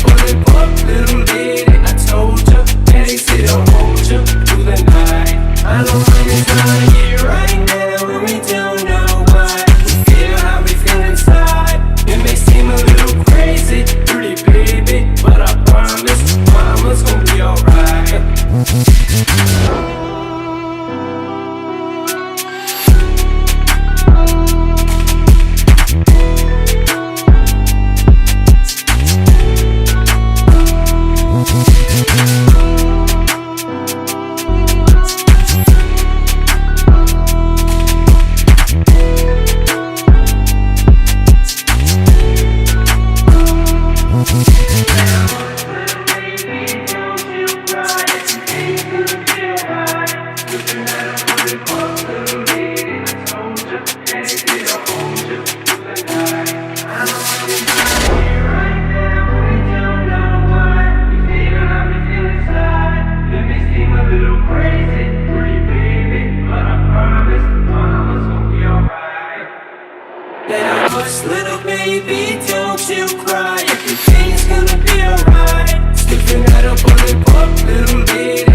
bulletproof little lady. I told ya, that they say they'll hold ya through the night. I know when it's time to get right now, and we don't know why. We feel how we feel inside. It may seem a little crazy, pretty baby, but I promise, mama's gonna be alright. Hush, little baby, don't you cry. Everything's gonna be alright. Sniffing at a bulletproof little lady.